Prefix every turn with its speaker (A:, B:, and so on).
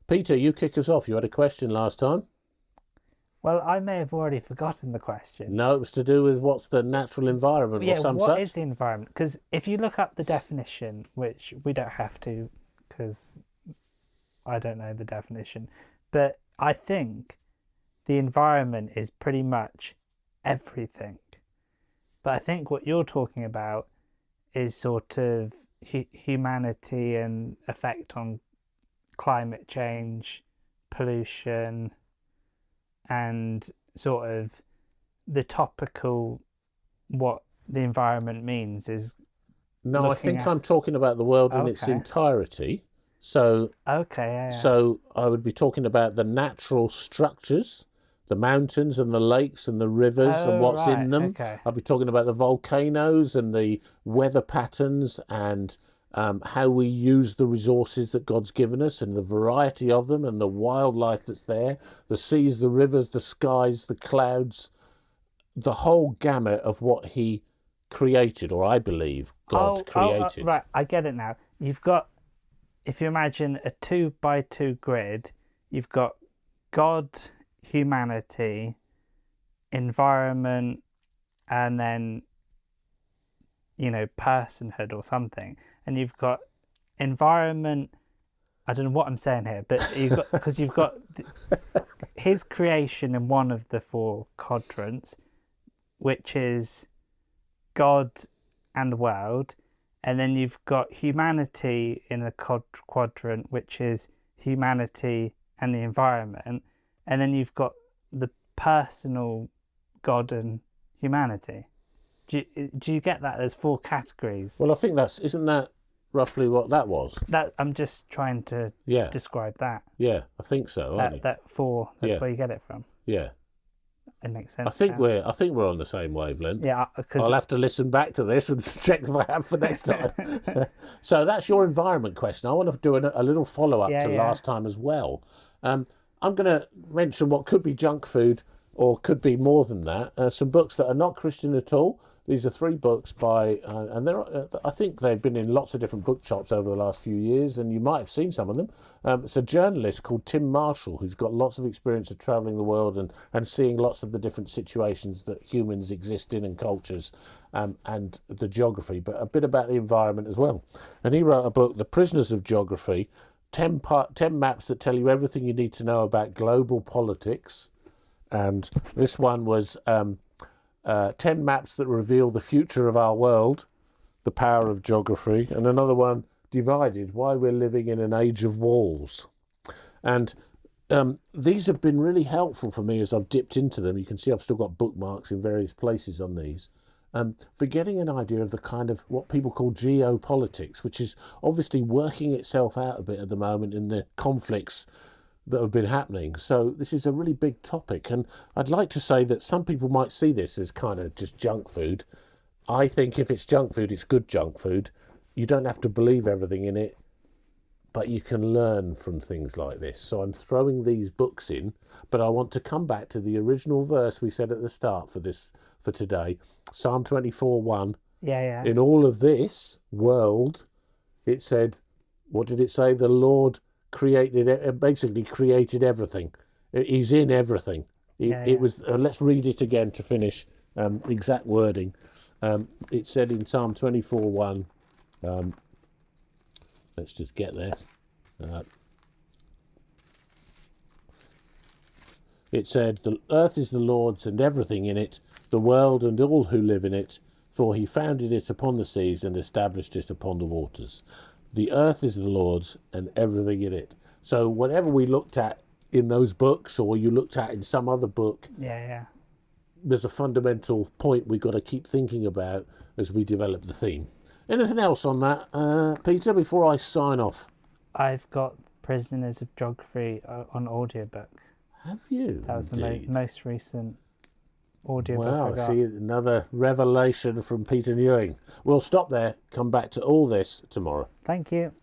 A: Peter, you kick us off. You had a question last time.
B: Well, I may have already forgotten the question.
A: No, it was to do with what's the natural environment or some
B: what
A: such.
B: is the environment? Because if you look up the definition, which we don't have to, because I don't know the definition, but I think the environment is pretty much everything. But I think what you're talking about is sort of humanity and effect on climate change, pollution, and sort of the topical what the environment means is.
A: No, I think I'm talking about the world in its entirety. So, so I would be talking about the natural structures, the mountains and the lakes and the rivers and what's in them. I'll be talking about the volcanoes and the weather patterns and how we use the resources that God's given us and the variety of them and the wildlife that's there, the seas, the rivers, the skies, the clouds, the whole gamut of what he created, or I believe God created.
B: Right, I get it now. You've got, if you imagine a 2x2 grid, you've got God, humanity, environment, and then, personhood or something. And you've got environment. I don't know what I'm saying here, but you've got his creation in one of the four quadrants, which is God and the world, and then you've got humanity in a quadrant, which is humanity and the environment, and then you've got the personal God and humanity. Do you get that? There's four categories.
A: Well, I think isn't that roughly what that was?
B: That I'm just trying to describe that.
A: Yeah, I think so.
B: That's where you get it from.
A: Yeah.
B: It makes sense.
A: I think we're on the same wavelength.
B: Yeah,
A: I'll have to listen back to this and check if I have for next time. So that's your environment question. I want to do a little follow-up to last time as well. I'm going to mention what could be junk food or could be more than that. Some books that are not Christian at all. These are 3 books by, and I think they've been in lots of different bookshops over the last few years, and you might have seen some of them. It's a journalist called Tim Marshall, who's got lots of experience of travelling the world and seeing lots of the different situations that humans exist in and cultures, and the geography, but a bit about the environment as well. And he wrote a book, The Prisoners of Geography, 10 maps that tell you everything you need to know about global politics. And this one was 10 maps that reveal the future of our world, the power of geography, and another one, Divided, why we're living in an age of walls. And these have been really helpful for me as I've dipped into them. You can see I've still got bookmarks in various places on these. For getting an idea of the kind of what people call geopolitics, which is obviously working itself out a bit at the moment in the conflicts that have been happening. So this is a really big topic, and I'd like to say that some people might see this as kind of just junk food. I think if it's junk food, it's good junk food. You don't have to believe everything in it, but you can learn from things like this. So I'm throwing these books in, but I want to come back to the original verse we said at the start for today, Psalm 24:1.
B: Yeah.
A: In all of this world, it said, what did it say? The Lord basically created everything. He's in everything. It was. Let's read it again to finish. Exact wording. It said in Psalm 24:1. Let's just get there. It said, "The earth is the Lord's and everything in it, the world and all who live in it. For he founded it upon the seas and established it upon the waters." The earth is the Lord's and everything in it. So whatever we looked at in those books, or you looked at in some other book, there's a fundamental point we've got to keep thinking about as we develop the theme. Anything else on that, Peter, before I sign off?
B: I've got Prisoners of Geography on audiobook.
A: Have you?
B: That was the most recent audiobook I got.
A: Wow, see, another revelation from Peter Newing. We'll stop there, come back to all this tomorrow.
B: Thank you.